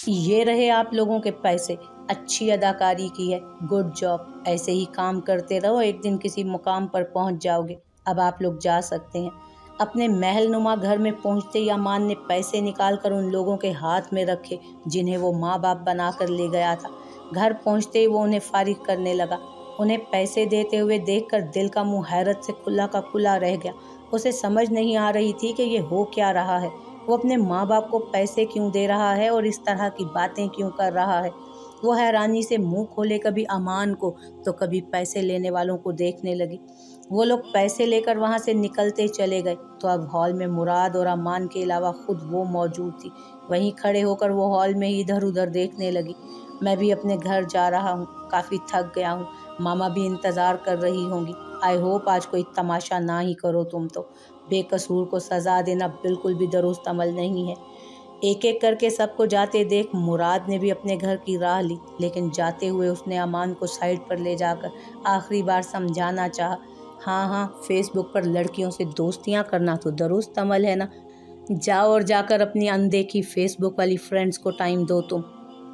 یہ رہے آپ لوگوں کے پیسے، اچھی اداکاری کی ہے، گڈ جاب، ایسے ہی کام کرتے رہو، ایک دن کسی مقام پر پہنچ جاؤ گے۔ اب آپ لوگ جا سکتے ہیں۔ اپنے محل نما گھر میں پہنچتے ہی امان نے پیسے نکال کر ان لوگوں کے ہاتھ میں رکھے جنہیں وہ ماں باپ بنا کر لے گیا تھا۔ گھر پہنچتے ہی وہ انہیں فارغ کرنے لگا۔ انہیں پیسے دیتے ہوئے دیکھ کر دل کا منہ حیرت سے کھلا کا کھلا رہ گیا۔ اسے سمجھ نہیں آ رہی تھی کہ یہ ہو کیا رہا ہے۔ وہ اپنے ماں باپ کو پیسے کیوں دے رہا ہے اور اس طرح کی باتیں کیوں کر رہا ہے۔ وہ حیرانی سے منہ کھولے کبھی امان کو تو کبھی پیسے لینے والوں کو دیکھنے لگی۔ وہ لوگ پیسے لے کر وہاں سے نکلتے چلے گئے تو اب ہال میں مراد اور امان کے علاوہ خود وہ موجود تھی۔ وہیں کھڑے ہو کر وہ ہال میں ادھر ادھر دیکھنے لگی۔ میں بھی اپنے گھر جا رہا ہوں، کافی تھک گیا ہوں، ماما بھی انتظار کر رہی ہوں گی۔ آئی ہوپ آج کوئی تماشا نہ ہی کرو تم تو۔ بے قصور کو سزا دینا بالکل بھی درست عمل نہیں ہے۔ ایک ایک کر کے سب کو جاتے دیکھ مراد نے بھی اپنے گھر کی راہ لی، لیکن جاتے ہوئے اس نے امان کو سائڈ پر لے جا کر آخری بار سمجھانا چاہا، ہاں فیس بک پر لڑکیوں سے دوستیاں کرنا تو درست عمل ہے نا، جاؤ اور جا کر اپنی اندیکھی فیس بک والی فرینڈز کو ٹائم دو تم۔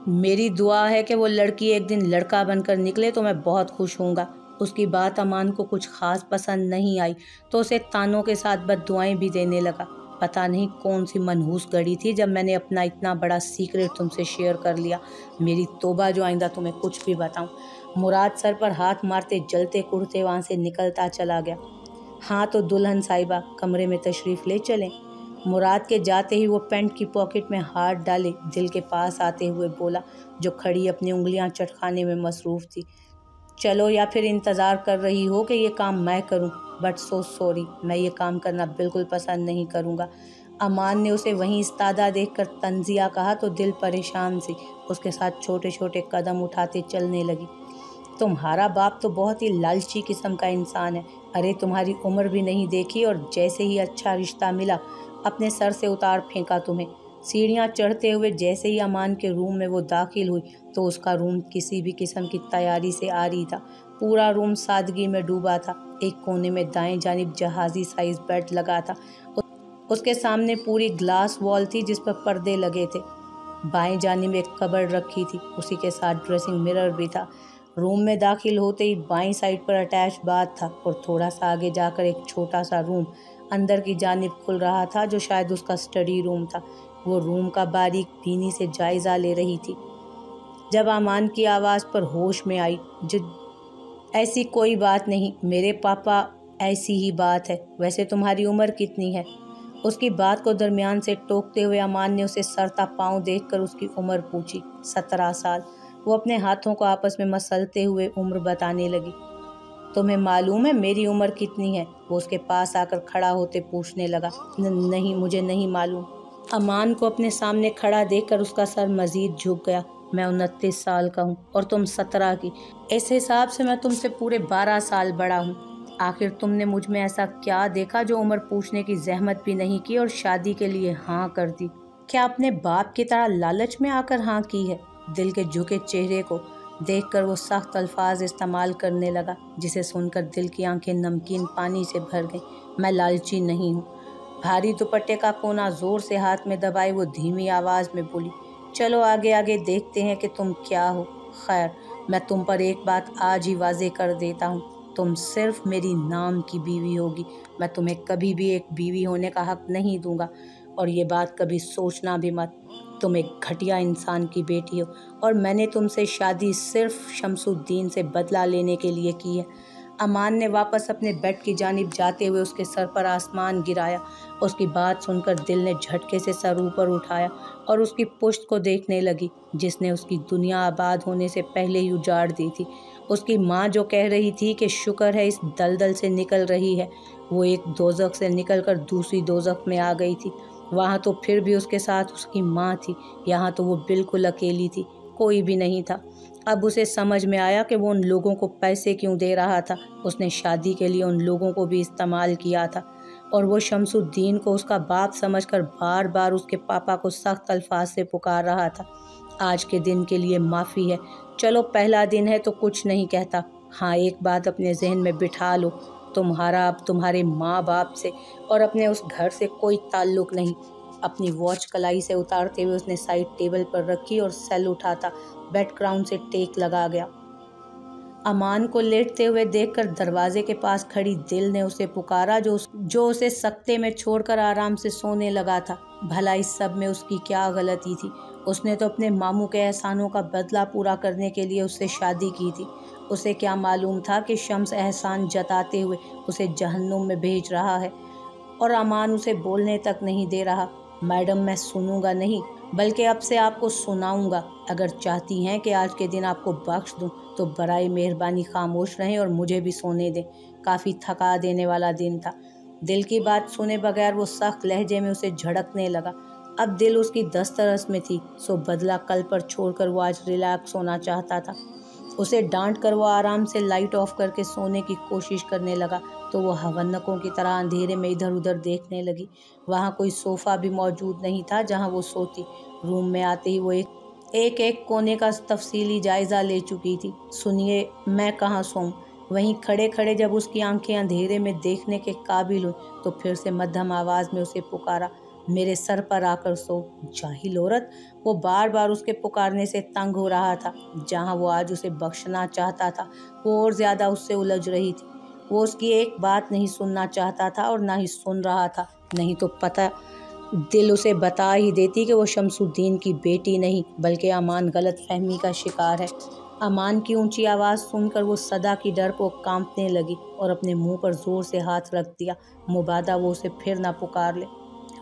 میری دعا ہے کہ وہ لڑکی ایک دن لڑکا بن کر نکلے تو میں بہت خوش ہوں گا۔ اس کی بات امان کو کچھ خاص پسند نہیں آئی تو اسے تانوں کے ساتھ بد دعائیں بھی دینے لگا۔ پتہ نہیں کون سی منحوس گھڑی تھی جب میں نے اپنا اتنا بڑا سیکرٹ تم سے شیئر کر لیا۔ میری توبہ جو آئندہ تمہیں کچھ بھی بتاؤں۔ مراد سر پر ہاتھ مارتے جلتے کڑتے وہاں سے نکلتا چلا گیا۔ ہاں تو دلہن صاحبہ کمرے میں تشریف لے چلیں۔ مراد کے جاتے ہی وہ پینٹ کی پاکٹ میں ہاتھ ڈالے دل کے پاس آتے ہوئے بولا، جو کھڑی اپنی انگلیاں چٹکانے میں مصروف تھی، چلو یا پھر انتظار کر رہی ہو کہ یہ کام میں کروں؟ بٹ سو سوری، میں یہ کام کرنا بالکل پسند نہیں کروں گا۔ امان نے اسے وہیں استادہ دیکھ کر طنزیہ کہا تو دل پریشان سی اس کے ساتھ چھوٹے چھوٹے قدم اٹھاتے چلنے لگی۔ تمہارا باپ تو بہت ہی لالچی قسم کا انسان ہے۔ ارے تمہاری عمر بھی نہیں دیکھی اور جیسے ہی اچھا رشتہ ملا اپنے سر سے اتار پھینکا تمہیں۔ سیڑھیاں چڑھتے ہوئے جیسے ہی امان کے روم میں وہ داخل ہوئی تو اس کا روم کسی بھی قسم کی تیاری سے عاری تھا۔ پورا روم سادگی میں ڈوبا تھا۔ ایک کونے میں دائیں جانب جہازی سائز بیڈ لگا تھا، اس کے سامنے پوری گلاس وال تھی جس پر پردے لگے تھے۔ بائیں جانب ایک کبرڈ رکھی تھی، اسی کے ساتھ ڈریسنگ مرر بھی تھا۔ روم میں داخل ہوتے ہی بائیں سائڈ پر اٹیچ باتھ تھا اور تھوڑا سا آگے جا کر ایک چھوٹا سا روم اندر کی جانب کھل رہا تھا جو شاید اس کا اسٹڈی روم تھا۔ وہ روم کا باریک بینی سے جائزہ لے رہی تھی جب امان کی آواز پر ہوش میں آئی، ایسی کوئی بات نہیں میرے پاپا، ایسی ہی بات ہے، ویسے تمہاری عمر کتنی ہے؟ اس کی بات کو درمیان سے ٹوکتے ہوئے امان نے اسے سرتا پاؤں دیکھ کر اس کی عمر پوچھی۔ 17 سال۔ وہ اپنے ہاتھوں کو آپس میں مسلتے ہوئے عمر بتانے لگی۔ تمہیں معلوم ہے میری عمر کتنی ہے؟ وہ اس کے پاس آ کر کھڑا ہوتے پوچھنے لگا۔ نہیں، مجھے نہیں معلوم۔ امان کو اپنے سامنے کھڑا دیکھ کر اس کا سر مزید جھک گیا۔ میں 29 سال کا ہوں اور تم 17 کی۔ اس حساب سے میں تم سے پورے 12 سال بڑا ہوں۔ آخر تم نے مجھ میں ایسا کیا دیکھا جو عمر پوچھنے کی زحمت بھی نہیں کی اور شادی کے لیے ہاں کر دی؟ کیا اپنے باپ کی طرح لالچ میں آ کر ہاں کی ہے؟ دل کے جھکے چہرے کو دیکھ کر وہ سخت الفاظ استعمال کرنے لگا جسے سن کر دل کی آنکھیں نمکین پانی سے بھر گئیں۔ میں لالچی نہیں ہوں۔ بھاری دوپٹے کا کونا زور سے ہاتھ میں دبائے وہ دھیمی آواز میں بولی، چلو آگے آگے دیکھتے ہیں کہ تم کیا ہو۔ خیر، میں تم پر ایک بات آج ہی واضح کر دیتا ہوں، تم صرف میری نام کی بیوی ہوگی، میں تمہیں کبھی بھی ایک بیوی ہونے کا حق نہیں دوں گا، اور یہ بات کبھی سوچنا بھی مت۔ تم ایک گھٹیا انسان کی بیٹی ہو اور میں نے تم سے شادی صرف شمس الدین سے بدلہ لینے کے لیے کی ہے۔ امان نے واپس اپنے بیڈ کی جانب جاتے ہوئے اس کے سر پر آسمان گرایا۔ اس کی بات سن کر دل نے جھٹکے سے سر اوپر اٹھایا اور اس کی پشت کو دیکھنے لگی جس نے اس کی دنیا آباد ہونے سے پہلے ہی اجاڑ دی تھی۔ اس کی ماں جو کہہ رہی تھی کہ شکر ہے اس دلدل سے نکل رہی ہے، وہ ایک دوزخ سے نکل کر دوسری دوزخ میں آ گئی تھی۔ وہاں تو پھر بھی اس کے ساتھ اس کی ماں تھی، یہاں تو وہ بالکل اکیلی تھی، کوئی بھی نہیں تھا۔ اب اسے سمجھ میں آیا کہ وہ ان لوگوں کو پیسے کیوں دے رہا تھا۔ اس نے شادی کے لیے ان لوگوں کو بھی استعمال کیا تھا اور وہ شمس الدین کو اس کا باپ سمجھ کر بار بار اس کے پاپا کو سخت الفاظ سے پکار رہا تھا۔ آج کے دن کے لیے معافی ہے، چلو پہلا دن ہے تو کچھ نہیں کہتا۔ ہاں ایک بات اپنے ذہن میں بٹھا لو، تمہارا اب تمہارے ماں باپ سے اور اپنے اس گھر سے کوئی تعلق نہیں۔ अपनी वॉच कलाई से उतारते हुए उसने साइड टेबल पर रखी और सेल उठाता बेड क्राउन से टेक लगा गया। अमान को लेटते हुए देखकर दरवाजे के पास खड़ी दिल ने उसे पुकारा, जो उसे सकते में छोड़कर आराम से सोने लगा था। भला इस सब में उसकी क्या गलती थी? उसने तो अपने मामू के एहसानों का बदला पूरा करने के लिए उससे शादी की थी। उसे क्या मालूम था कि शम्स एहसान जताते हुए उसे जहन्नुम में भेज रहा है और अमान उसे बोलने तक नहीं दे रहा। मैडम, मैं सुनूंगा नहीं बल्कि अब से आपको सुनाऊंगा। अगर चाहती हैं कि आज के दिन आपको बख्श दूं तो बराए मेहरबानी खामोश रहें और मुझे भी सोने दें। काफ़ी थका देने वाला दिन था। दिल की बात सुने बगैर वो सख्त लहजे में उसे झड़कने लगा। अब दिल उसकी दस्तरस में थी, सो बदला कल पर छोड़कर वो आज रिलैक्स होना चाहता था। उसे डांट कर वो आराम से लाइट ऑफ करके सोने की कोशिश करने लगा तो वो हवन्नकों की तरह अंधेरे में इधर उधर देखने लगी। वहाँ कोई सोफ़ा भी मौजूद नहीं था जहाँ वो सोती। रूम में आते ही वो एक कोने का तफसीली जायज़ा ले चुकी थी। सुनिए, मैं कहाँ सोऊं? वहीं खड़े खड़े जब उसकी आंखें अंधेरे में देखने के काबिल हुई तो फिर से मध्यम आवाज़ में उसे पुकारा, मेरे सर पर आकर सो। जाहिल औरत! वो बार बार उसके पुकारने से तंग हो रहा था। जहाँ वो आज उसे बख्शना चाहता था वो और ज़्यादा उससे उलझ रही थी। वो उसकी एक बात नहीं सुनना चाहता था और ना ही सुन रहा था। नहीं तो पता दिल उसे बता ही देती कि वो शमसुद्दीन की बेटी नहीं बल्कि अमान गलत फहमी का शिकार है। अमान की ऊंची आवाज़ सुनकर वो सदा की डरपोक कांपने लगी और अपने मुंह पर जोर से हाथ रख दिया, मुबादा वो उसे फिर ना पुकार ले।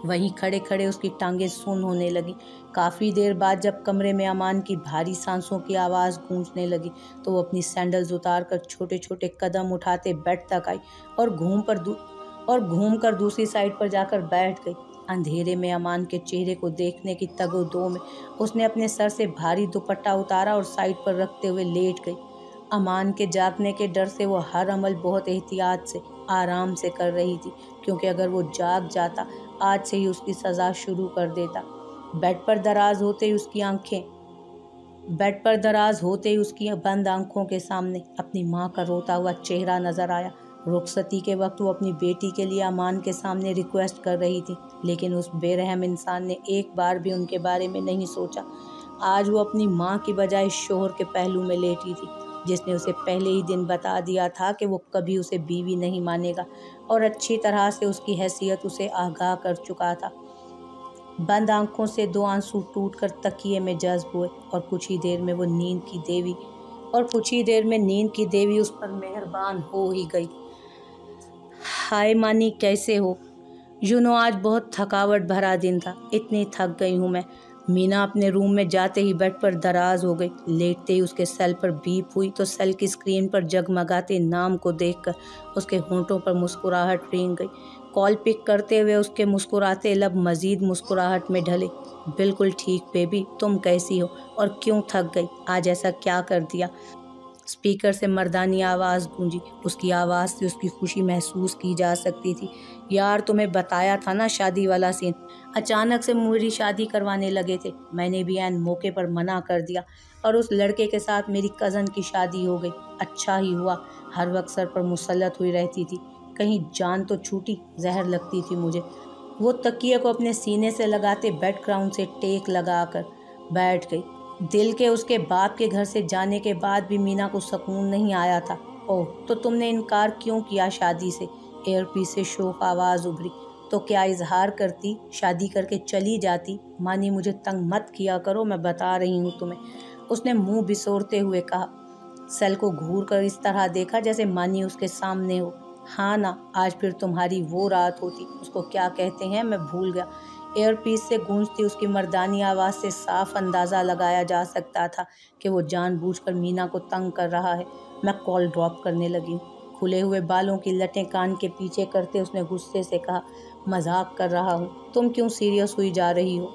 वहीं खड़े खड़े उसकी टांगें सुन्न होने लगी। काफ़ी देर बाद जब कमरे में अमान की भारी सांसों की आवाज़ गूंजने लगी तो वो अपनी सैंडल्स उतार कर छोटे छोटे कदम उठाते बेड तक आई और घूम कर दूसरी साइड पर जाकर बैठ गई। अंधेरे में अमान के चेहरे को देखने की तगोदो में उसने अपने सर से भारी दुपट्टा उतारा और साइड पर रखते हुए लेट गई। अमान के जागने के डर से वो हर अमल बहुत एहतियात से आराम से कर रही थी, क्योंकि अगर वो जाग जाता आज से ही उसकी सज़ा शुरू कर देता। बेड पर दराज होते ही उसकी बंद आंखों के सामने अपनी माँ का रोता हुआ चेहरा नजर आया। रुखसती के वक्त वो अपनी बेटी के लिए अमान के सामने रिक्वेस्ट कर रही थी, लेकिन उस बेरहम इंसान ने एक बार भी उनके बारे में नहीं सोचा। आज वो अपनी माँ की बजाय शोहर के पहलू में लेटी थी, जिसने उसे पहले ही दिन बता दिया था कि वो कभी उसे बीवी नहीं मानेगा और अच्छी तरह से उसकी हैसियत उसे आगाह कर चुका था। बंद आंखों से 2 आंसू टूटकर तकिए में जज्ब हुए और कुछ ही देर में नींद की देवी उस पर मेहरबान हो ही गई। हाय मानी, कैसे हो? आज बहुत थकावट भरा दिन था, इतनी थक गई हूँ मैं। मीना अपने रूम में जाते ही बेड पर दराज हो गई। लेटते ही उसके सेल पर बीप हुई तो सेल की स्क्रीन पर जगमगाते नाम को देखकर उसके होंठों पर मुस्कुराहट रेंग गई। कॉल पिक करते हुए उसके मुस्कुराते लब मज़ीद मुस्कुराहट में ढले। बिल्कुल ठीक बेबी, तुम कैसी हो और क्यों थक गई? आज ऐसा क्या कर दिया? स्पीकर से मर्दानी आवाज़ गूंजी। उसकी आवाज़ से उसकी खुशी महसूस की जा सकती थी। यार, तुम्हें बताया था ना शादी वाला सीन। अचानक से मेरी शादी करवाने लगे थे। मैंने भी ऐन मौके पर मना कर दिया और उस लड़के के साथ मेरी कज़न की शादी हो गई। अच्छा ही हुआ, हर वक्त सर पर मुसल्लत हुई रहती थी। कहीं जान तो छूटी, जहर लगती थी मुझे। वो तकिए को अपने सीने से लगाते बेड क्राउन से टेक लगा कर बैठ गई। दिल के उसके बाप के घर से जाने के बाद भी मीना को सुकून नहीं आया था। ओह, तो तुमने इनकार क्यों किया शादी से? एयरपीस से शोक आवाज़ उभरी। तो क्या इजहार करती, शादी करके चली जाती? मानी, मुझे तंग मत किया करो, मैं बता रही हूँ तुम्हें, उसने मुंह बिसोरते हुए कहा। सेल को घूर कर इस तरह देखा जैसे मानी उसके सामने हो। हाँ ना, आज फिर तुम्हारी वो रात होती, उसको क्या कहते हैं मैं भूल गया। एयरपीस से गूंजती उसकी मर्दानी आवाज़ से साफ अंदाज़ा लगाया जा सकता था कि वो जानबूझकर मीना को तंग कर रहा है। मैं कॉल ड्रॉप करने लगी हूँ। खुले हुए बालों की लटें कान के पीछे करते उसने गुस्से से कहा, मजाक कर रहा हूँ, तुम क्यों सीरियस हुई जा रही हो?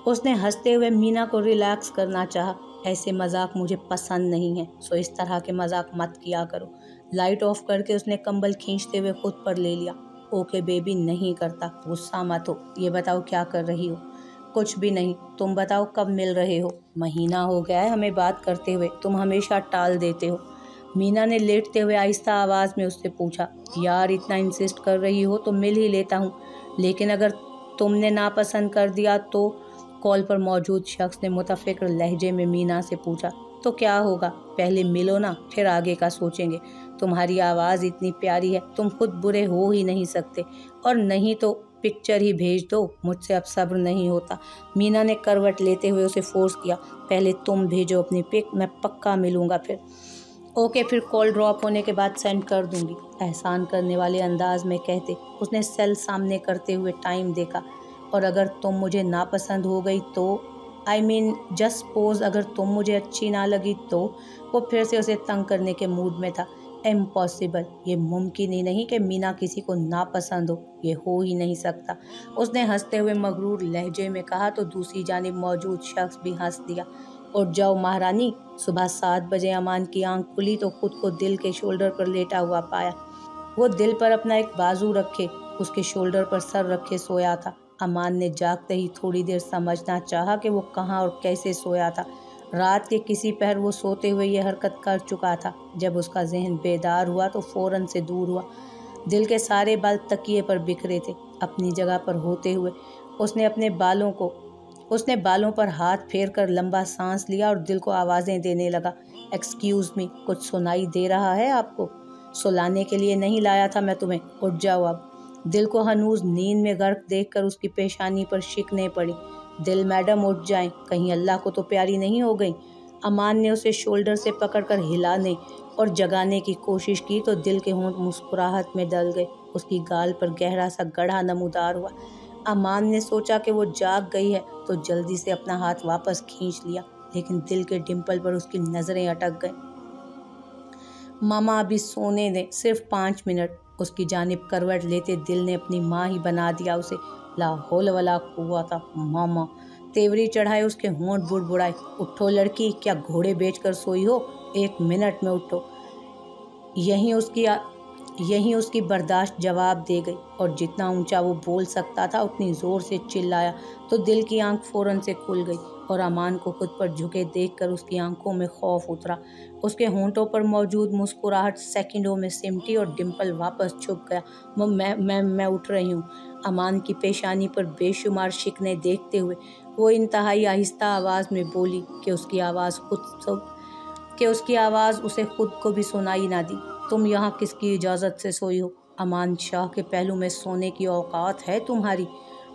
उसने हंसते हुए मीना को रिलैक्स करना चाहा। ऐसे मजाक मुझे पसंद नहीं है, सो इस तरह के मजाक मत किया करो। लाइट ऑफ करके उसने कंबल खींचते हुए खुद पर ले लिया। ओके बेबी, नहीं करता, गुस्सा मत हो। ये बताओ क्या कर रही हो? कुछ भी नहीं, तुम बताओ कब मिल रहे हो? महीना हो गया है हमें बात करते हुए, तुम हमेशा टाल देते हो। मीना ने लेटते हुए आहिस्ता आवाज़ में उससे पूछा। यार, इतना इंसिस्ट कर रही हो तो मिल ही लेता हूँ, लेकिन अगर तुमने नापसंद कर दिया तो? कॉल पर मौजूद शख्स ने मुतफिक्र लहजे में मीना से पूछा। तो क्या होगा, पहले मिलो ना, फिर आगे का सोचेंगे। तुम्हारी आवाज़ इतनी प्यारी है, तुम खुद बुरे हो ही नहीं सकते, और नहीं तो पिक्चर ही भेज दो, मुझसे अब सब्र नहीं होता। मीना ने करवट लेते हुए उसे फोर्स किया। पहले तुम भेजो अपनी पिक, मैं पक्का मिलूंगा फिर। ओके, फिर कॉल ड्रॉप होने के बाद सेंड कर दूंगी, एहसान करने वाले अंदाज में कहते उसने सेल सामने करते हुए टाइम देखा। और अगर तुम मुझे नापसंद हो गई तो? आई मीन जस्ट सपोज अगर तुम मुझे अच्छी ना लगी तो? वो फिर से उसे तंग करने के मूड में था। इम्पॉसिबल, ये मुमकिन ही नहीं कि मीना किसी को नापसंद हो, ये हो ही नहीं सकता, उसने हंसते हुए मगरूर लहजे में कहा। तो दूसरी जानिब मौजूद शख्स भी हंस दिया। उठ जाओ महारानी। सुबह 7 बजे अमान की आंख खुली तो खुद को दिल के शोल्डर पर लेटा हुआ पाया। वो दिल पर अपना एक बाजू रखे उसके शोल्डर पर सर रखे सोया था। अमान ने जागते ही थोड़ी देर समझना चाहा कि वो कहाँ और कैसे सोया था। रात के किसी पहर वो सोते हुए ये हरकत कर चुका था। जब उसका जहन बेदार हुआ तो फौरन से दूर हुआ। दिल के सारे बाल तकिए पर बिखरे थे। अपनी जगह पर होते हुए उसने बालों पर हाथ फेर कर लंबा सांस लिया और दिल को आवाज़ें देने लगा। एक्सक्यूज़ मी, कुछ सुनाई दे रहा है आपको? सुलाने के लिए नहीं लाया था मैं तुम्हें, उठ जाओ अब। दिल को हनूज नींद में गर्क देखकर उसकी पेशानी पर शिकने पड़ी। दिल मैडम उठ जाएं, कहीं अल्लाह को तो प्यारी नहीं हो गई। अमान ने उसे शोल्डर से पकड़कर हिलाने और जगाने की कोशिश की तो दिल के होंठ मुस्कुराहट में डल गए। उसकी गाल पर गहरा सा गढ़ा नमूदार हुआ। अमान ने सोचा कि वो जाग गई है तो जल्दी से अपना हाथ वापस खींच लिया, लेकिन दिल के डिंपल पर उसकी नज़रें अटक गईं। मामा अभी सोने दें, सिर्फ 5 मिनट। उसकी जानिब करवट लेते दिल ने अपनी माँ ही बना दिया उसे। ला हौल वला कुव्वता मामा। तेवरी चढ़ाए उसके होंठ बुड़बुड़ाए। उठो लड़की, क्या घोड़े बेचकर सोई हो? 1 मिनट में उठो। यहीं उसकी बर्दाश्त जवाब दे गई और जितना ऊंचा वो बोल सकता था उतनी ज़ोर से चिल्लाया तो दिल की आंख फ़ौरन से खुल गई और अमान को खुद पर झुके देखकर उसकी आंखों में खौफ उतरा। उसके होंठों पर मौजूद मुस्कुराहट सेकंडों में सिमटी और डिंपल वापस छुप गया। मैं उठ रही हूँ। अमान की पेशानी पर बेशुमार शिकने देखते हुए वो इंतहाई आहिस्ता आवाज़ में बोली कि उसकी आवाज़ उसे खुद को भी सुनाई ना दी। तुम यहाँ किसकी इजाज़त से सोई हो? अमान शाह के पहलू में सोने की औकात है तुम्हारी?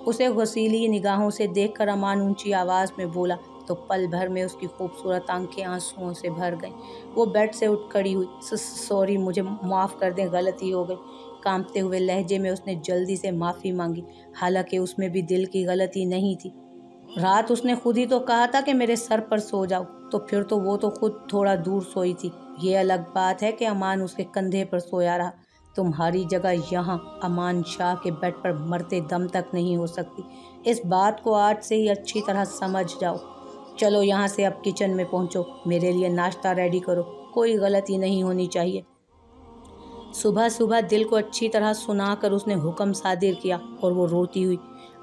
उसे गसीली निगाहों से देखकर अमान ऊंची आवाज़ में बोला तो पल भर में उसकी खूबसूरत आंखें आंसुओं से भर गईं। वो बेड से उठ खड़ी हुई। सॉरी, मुझे माफ़ कर दें, गलती हो गई। कांपते हुए लहजे में उसने जल्दी से माफ़ी मांगी, हालांकि उसमें भी दिल की गलती नहीं थी। रात उसने खुद ही तो कहा था कि मेरे सर पर सो जाओ, तो फिर तो वो तो खुद थोड़ा दूर सोई थी। ये अलग बात है कि अमान उसके कंधे पर सोया रहा। तुम्हारी जगह यहाँ अमान शाह के बेड पर मरते दम तक नहीं हो सकती। इस बात को आज से ही अच्छी तरह समझ जाओ। चलो यहाँ से अब किचन में पहुँचो, मेरे लिए नाश्ता रेडी करो, कोई गलती नहीं होनी चाहिए। सुबह सुबह दिल को अच्छी तरह सुनाकर उसने हुक्म सादिर किया और वो रोती हुई,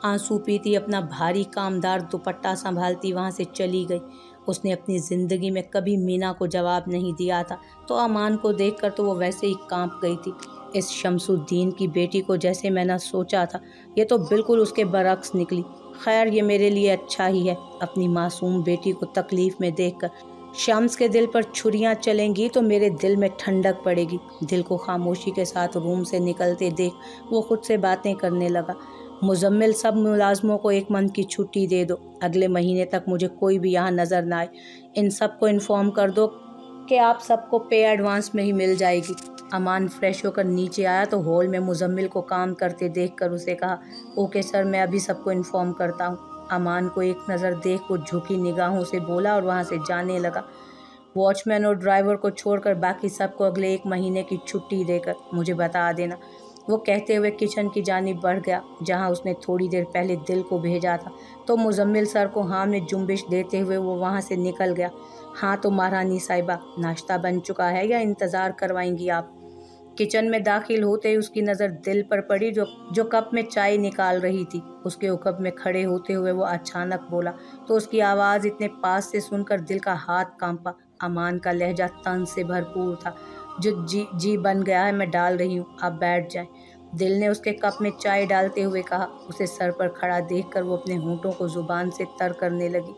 आंसू पीती, अपना भारी कामदार दुपट्टा संभालती वहाँ से चली गई। उसने अपनी ज़िंदगी में कभी मीना को जवाब नहीं दिया था, तो अमान को देखकर तो वो वैसे ही कांप गई थी। इस शमसुद्दीन की बेटी को जैसे मैंने सोचा था, ये तो बिल्कुल उसके बरक्स निकली। खैर, ये मेरे लिए अच्छा ही है, अपनी मासूम बेटी को तकलीफ़ में देखकर। शम्स के दिल पर छुरियां चलेंगी तो मेरे दिल में ठंडक पड़ेगी। दिल को खामोशी के साथ रूम से निकलते देख वो खुद से बातें करने लगा। मुजम्मिल, सब मुलाजमों को 1 मंथ की छुट्टी दे दो, अगले महीने तक मुझे कोई भी यहाँ नज़र ना आए। इन सब को इन्फॉर्म कर दो कि आप सबको पे एडवांस में ही मिल जाएगी। अमान फ्रेश होकर नीचे आया तो हॉल में मुजम्मिल को काम करते देखकर उसे कहा, ओके सर, मैं अभी सबको इन्फॉर्म करता हूँ। अमान को एक नज़र देख वो झुकी निगाहों से बोला और वहाँ से जाने लगा। वॉचमैन और ड्राइवर को छोड़कर बाकी सबको अगले 1 महीने की छुट्टी देकर मुझे बता देना। वो कहते हुए किचन की जानिब बढ़ गया, जहाँ उसने थोड़ी देर पहले दिल को भेजा था। तो मुजम्मिल सर को हाँ में जुम्बिश देते हुए वो वहाँ से निकल गया। हाँ तो महारानी साहिबा, नाश्ता बन चुका है या इंतज़ार करवाएंगी आप? किचन में दाखिल होते ही उसकी नज़र दिल पर पड़ी जो कप में चाय निकाल रही थी। उसके हुक्म में खड़े होते हुए वो अचानक बोला तो उसकी आवाज़ इतने पास से सुनकर दिल का हाथ कांपा। अमान का लहजा तंज से भरपूर था। जो जी बन गया है, मैं डाल रही हूँ, आप बैठ जाएं। दिल ने उसके कप में चाय डालते हुए कहा। उसे सर पर खड़ा देखकर वो अपने होंठों को जुबान से तर करने लगी।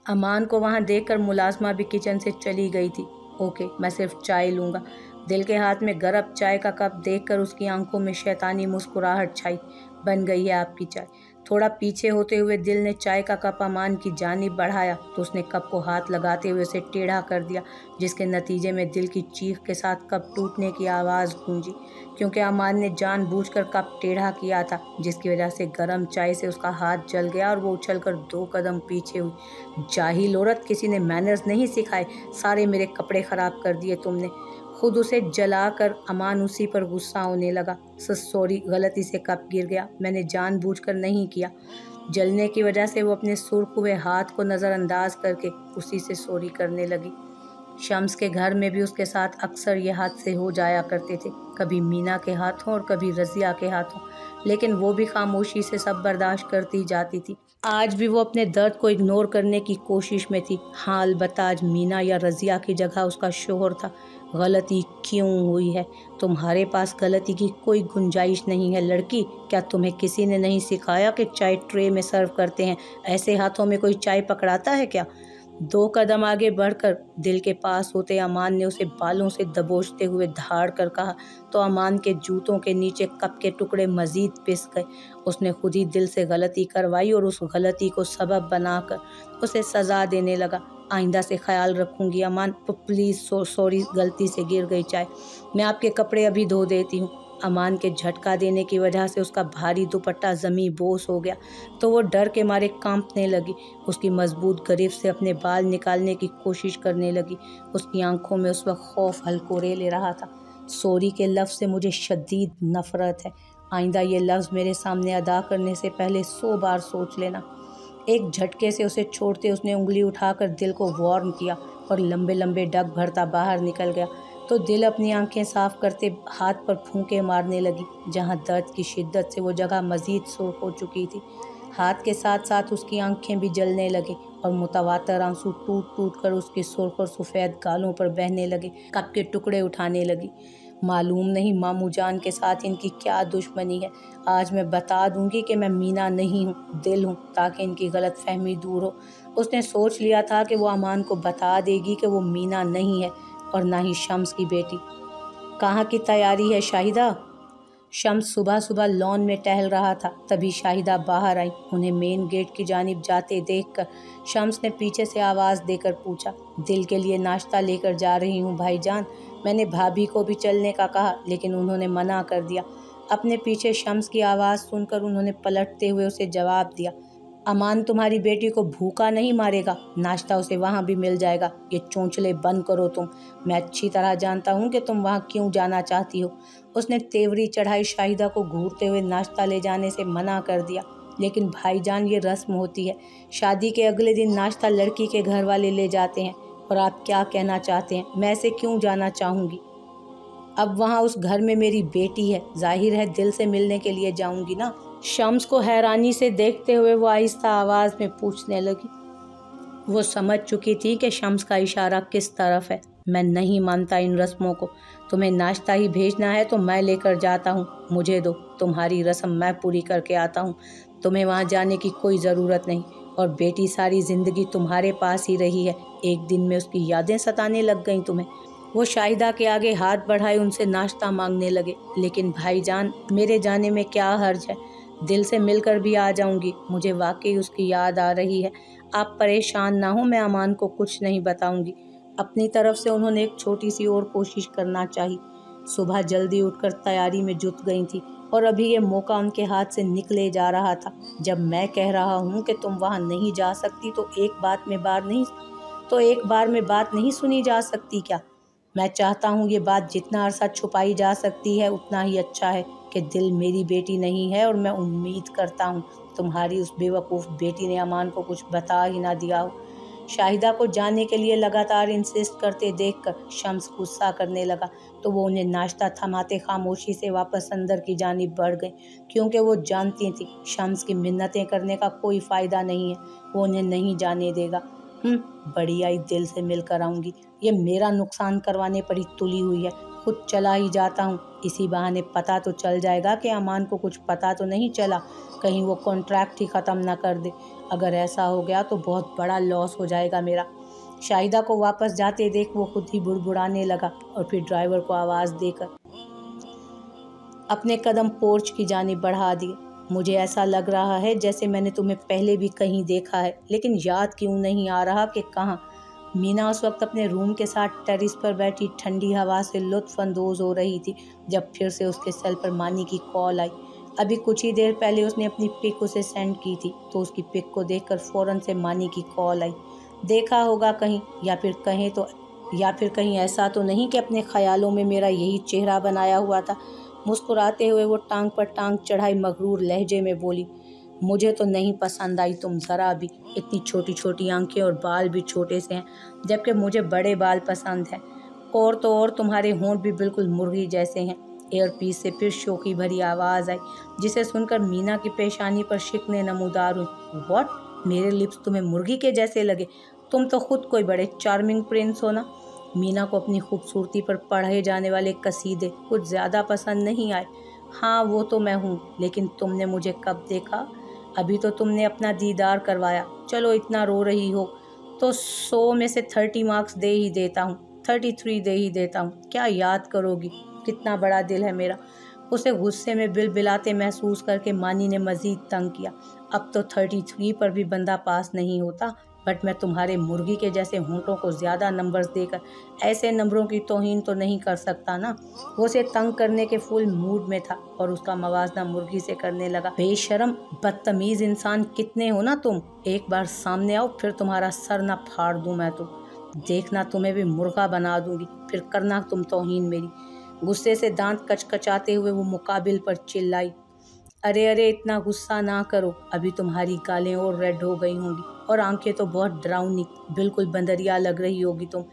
अमान को वहां देखकर मुलाजमा भी किचन से चली गई थी। ओके, मैं सिर्फ चाय लूँगा। दिल के हाथ में गरम चाय का कप देखकर उसकी आंखों में शैतानी मुस्कुराहट छाई। बन गई है आपकी चाय। थोड़ा पीछे होते हुए दिल ने चाय का कप अमान की जानिब बढ़ाया तो उसने कप को हाथ लगाते हुए उसे टेढ़ा कर दिया, जिसके नतीजे में दिल की चीख के साथ कप टूटने की आवाज़ गूंजी, क्योंकि अमान ने जानबूझकर कप टेढ़ा किया था, जिसकी वजह से गर्म चाय से उसका हाथ जल गया और वो उछलकर 2 कदम पीछे हुई। जाहिल औरत, किसी ने मैनर्स नहीं सिखाए, सारे मेरे कपड़े ख़राब कर दिए तुमने। खुद उसे जलाकर अमान उसी पर गुस्सा होने लगा। सॉरी, गलती से कप गिर गया, मैंने जानबूझकर नहीं किया। जलने की वजह से वो अपने सुर्ख हुए हाथ को नज़रअंदाज करके उसी से सॉरी करने लगी। शम्स के घर में भी उसके साथ अक्सर ये हादसे हो जाया करते थे, कभी मीना के हाथों और कभी रज़िया के हाथों, लेकिन वो भी खामोशी से सब बर्दाश्त करती जाती थी। आज भी वो अपने दर्द को इग्नोर करने की कोशिश में थी। हाँ, अलबत्ता आज मीना या रज़िया की जगह उसका शोहर था। गलती क्यों हुई है? तुम्हारे पास गलती की कोई गुंजाइश नहीं है लड़की। क्या तुम्हें किसी ने नहीं सिखाया कि चाय ट्रे में सर्व करते हैं? ऐसे हाथों में कोई चाय पकड़ाता है क्या? 2 कदम आगे बढ़कर दिल के पास होते अमान ने उसे बालों से दबोचते हुए धाड़ कर कहा तो अमान के जूतों के नीचे कप के टुकड़े मजीद पिस गए। उसने खुद ही दिल से गलती करवाई और उस गलती को सबब बनाकर उसे सज़ा देने लगा। आइंदा से ख्याल रखूंगी अमान, प्लीज़। सॉरी, गलती से गिर गई चाय, मैं आपके कपड़े अभी धो देती हूँ। अमान के झटका देने की वजह से उसका भारी दुपट्टा ज़मीं बोस हो गया तो वो डर के मारे कांपने लगी। उसकी मजबूत गिरफ्त से अपने बाल निकालने की कोशिश करने लगी। उसकी आंखों में उस वक्त खौफ हलकोरे ले रहा था। सॉरी के लफ्ज़ से मुझे शदीद नफ़रत है। आइंदा ये लफ्ज़ मेरे सामने अदा करने से पहले 100 बार सोच लेना। एक झटके से उसे छोड़ते उसने उंगली उठाकर दिल को वार्न किया और लंबे लंबे डग भरता बाहर निकल गया तो दिल अपनी आंखें साफ करते हाथ पर फूंके मारने लगी, जहां दर्द की शिद्दत से वो जगह मज़ीद सुर्ख हो चुकी थी। हाथ के साथ साथ उसकी आंखें भी जलने लगी और मुतवातर आंसू टूट टूट कर उसकी सुर्ख और सफ़ेद गालों पर बहने लगे। कप के टुकड़े उठाने लगी। मालूम नहीं मामू जान के साथ इनकी क्या दुश्मनी है। आज मैं बता दूंगी कि मैं मीना नहीं हूँ, दिल हूँ, ताकि इनकी गलत फहमी दूर हो। उसने सोच लिया था कि वो अमान को बता देगी कि वो मीना नहीं है और ना ही शम्स की बेटी। कहाँ की तैयारी है शाहिदा? शम्स सुबह सुबह लॉन में टहल रहा था, तभी शाहिदा बाहर आई। उन्हें मेन गेट की जानिब जाते देखकर शम्स ने पीछे से आवाज़ देकर पूछा, दिल के लिए नाश्ता लेकर जा रही हूँ भाईजान। मैंने भाभी को भी चलने का कहा लेकिन उन्होंने मना कर दिया। अपने पीछे शम्स की आवाज़ सुनकर उन्होंने पलटते हुए उसे जवाब दिया, अमान तुम्हारी बेटी को भूखा नहीं मारेगा, नाश्ता उसे वहाँ भी मिल जाएगा। ये चोंचले बंद करो तुम, मैं अच्छी तरह जानता हूँ कि तुम वहाँ क्यों जाना चाहती हो। उसने तेवरी चढ़ाई शाहिदा को घूरते हुए नाश्ता ले जाने से मना कर दिया, लेकिन भाईजान ये रस्म होती है, शादी के अगले दिन नाश्ता लड़की के घर वाले ले जाते हैं। और आप क्या कहना चाहते हैं, मैं ऐसे क्यों जाना चाहूँगी? अब वहाँ उस घर में मेरी बेटी है, जाहिर है दिल से मिलने के लिए जाऊँगी ना। शम्स को हैरानी से देखते हुए वो आहिस्ता आवाज़ में पूछने लगी। वो समझ चुकी थी कि शम्स का इशारा किस तरफ है। मैं नहीं मानता इन रस्मों को, तुम्हें नाश्ता ही भेजना है तो मैं लेकर जाता हूँ, मुझे दो, तुम्हारी रस्म मैं पूरी करके आता हूँ। तुम्हें वहाँ जाने की कोई ज़रूरत नहीं, और बेटी सारी ज़िंदगी तुम्हारे पास ही रही है, एक दिन में उसकी यादें सताने लग गईं तुम्हें। वो शाहिदा के आगे हाथ बढ़ाए उनसे नाश्ता मांगने लगे। लेकिन भाईजान, मेरे जाने में क्या हर्ज है, दिल से मिलकर भी आ जाऊंगी, मुझे वाकई उसकी याद आ रही है। आप परेशान ना हो, मैं अमान को कुछ नहीं बताऊंगी। अपनी तरफ से उन्होंने एक छोटी सी और कोशिश करना चाही। सुबह जल्दी उठकर तैयारी में जुट गई थी और अभी ये मौका उनके हाथ से निकले जा रहा था। जब मैं कह रहा हूँ कि तुम वहाँ नहीं जा सकती तो एक बार में बात नहीं सुनी जा सकती क्या? मैं चाहता हूँ ये बात जितना अरसा छुपाई जा सकती है उतना ही अच्छा है कि दिल मेरी बेटी नहीं है, और मैं उम्मीद करता हूँ तुम्हारी उस बेवकूफ़ बेटी ने अमान को कुछ बता ही ना दिया हो। शाहिदा को जाने के लिए लगातार इंसिस्ट करते देखकर शम्स गुस्सा करने लगा तो वो उन्हें नाश्ता थमाते खामोशी से वापस अंदर की जानिब बढ़ गई, क्योंकि वो जानती थी शम्स की मिन्नतें करने का कोई फ़ायदा नहीं है, वो उन्हें नहीं जाने देगा। बड़ी आई दिल से मिलकर आऊँगी, ये मेरा नुकसान करवाने पर ही तुली हुई है, खुद चला ही जाता हूँ। इसी बहाने पता तो चल जाएगा कि अमान को कुछ पता तो नहीं चला, कहीं वो कॉन्ट्रैक्ट ही ख़त्म ना कर दे। अगर ऐसा हो गया तो बहुत बड़ा लॉस हो जाएगा मेरा। शाहिदा को वापस जाते देख वो खुद ही बुड़बुड़ाने लगा और फिर ड्राइवर को आवाज़ देकर अपने कदम पोर्च की जानिब बढ़ा दिए। मुझे ऐसा लग रहा है जैसे मैंने तुम्हें पहले भी कहीं देखा है, लेकिन याद क्यों नहीं आ रहा कि कहाँ। मीना उस वक्त अपने रूम के साथ टेरिस पर बैठी ठंडी हवा से लुत्फ़ अंदोज़ हो रही थी जब फिर से उसके सेल पर मानी की कॉल आई। अभी कुछ ही देर पहले उसने अपनी पिक उसे सेंड की थी, तो उसकी पिक को देखकर फ़ौरन से मानी की कॉल आई। देखा होगा कहीं, या फिर कहीं ऐसा तो नहीं कि अपने ख़यालों में मेरा यही चेहरा बनाया हुआ था। मुस्कुराते हुए वो टांग पर टांग चढ़ाई मगरूर लहजे में बोली, मुझे तो नहीं पसंद आई तुम ज़रा भी। इतनी छोटी छोटी आंखें और बाल भी छोटे से हैं, जबकि मुझे बड़े बाल पसंद हैं। और तो और तुम्हारे होंठ भी बिल्कुल मुर्गी जैसे हैं। एयरपीस से फिर शोखी भरी आवाज़ आई, जिसे सुनकर मीना की पेशानी पर शिकने नमूदार हुई। व्हाट? मेरे लिप्स तुम्हें मुर्गी के जैसे लगे? तुम तो खुद कोई बड़े चार्मिंग प्रिंस हो ना। मीना को अपनी खूबसूरती पर पढ़े जाने वाले कसीदे कुछ ज़्यादा पसंद नहीं आए। हाँ, वो तो मैं हूँ, लेकिन तुमने मुझे कब देखा? अभी तो तुमने अपना दीदार करवाया। चलो, इतना रो रही हो तो 100 में से 30 मार्क्स दे ही देता हूँ, 33 दे ही देता हूँ। क्या याद करोगी? कितना बड़ा दिल है मेरा। उसे गुस्से में बिलबिलाते महसूस करके मानी ने मज़ीद तंग किया। अब तो 33 पर भी बंदा पास नहीं होता, बट मैं तुम्हारे मुर्गी के जैसे होंठों को ज़्यादा नंबर्स देकर ऐसे नंबरों की तौहीन तो नहीं कर सकता ना। वो उसे तंग करने के फुल मूड में था और उसका मवाजना मुर्गी से करने लगा। बेशरम, बदतमीज़ इंसान कितने हो ना तुम। एक बार सामने आओ, फिर तुम्हारा सर ना फाड़ दूँ मैं तो। देखना, तुम्हें भी मुर्गा बना दूंगी, फिर करना तुम तौहीन मेरी। गुस्से से दांत कचकचाते हुए वो मुकाबिल पर चिल्लाई, अरे अरे, इतना गुस्सा ना करो। अभी तुम्हारी गालें और रेड हो गई होंगी और आंखें तो बहुत डरावनी, बिल्कुल बंदरिया लग रही होगी तुम।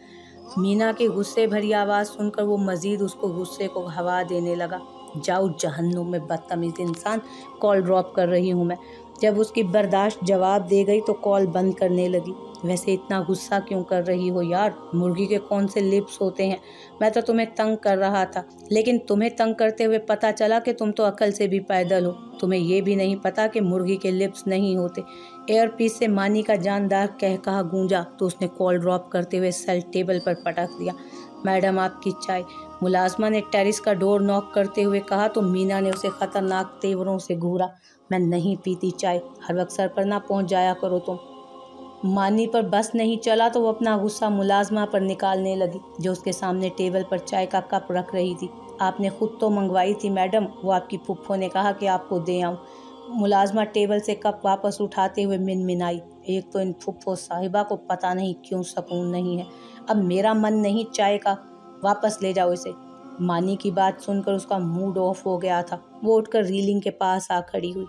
मीना की गुस्से भरी आवाज़ सुनकर वो मज़ीद उसको गुस्से को हवा देने लगा। जाओ जहन्नुम में बदतमीज़ इंसान, कॉल ड्रॉप कर रही हूँ मैं। जब उसकी बर्दाश्त जवाब दे गई तो कॉल बंद करने लगी। वैसे इतना गुस्सा क्यों कर रही हो यार? मुर्गी के कौन से लिप्स होते हैं? मैं तो तुम्हें तंग कर रहा था, लेकिन तुम्हें तंग करते हुए पता चला कि तुम तो अकल से भी पैदल हो। तुम्हें ये भी नहीं पता कि मुर्गी के लिप्स नहीं होते। एयरपीस से मानी का जानदार कहकहा गूंजा तो उसने कॉल ड्रॉप करते हुए सेल टेबल पर पटक दिया। मैडम, आपकी चाय। मुलाजमा ने टेरिस का डोर नॉक करते हुए कहा तो मीना ने उसे ख़तरनाक तेवरों से घूरा। मैं नहीं पीती चाय, हर वक्त सर पर ना पहुंच जाया करो तुम। मानी पर बस नहीं चला तो वो अपना गुस्सा मुलाजमा पर निकालने लगी, जो उसके सामने टेबल पर चाय का कप रख रही थी। आपने खुद तो मंगवाई थी मैडम, वो आपकी फुफ्फो ने कहा कि आपको दे आऊँ। मुलाजमा टेबल से कप वापस उठाते हुए मिनमिनाई, एक तो इन फुफ्फो साहिबा को पता नहीं क्यों सुकून नहीं है। अब मेरा मन नहीं चाय का, वापस ले जाओ इसे। मानी की बात सुनकर उसका मूड ऑफ हो गया था। वो उठकर रीलिंग के पास आ खड़ी हुई।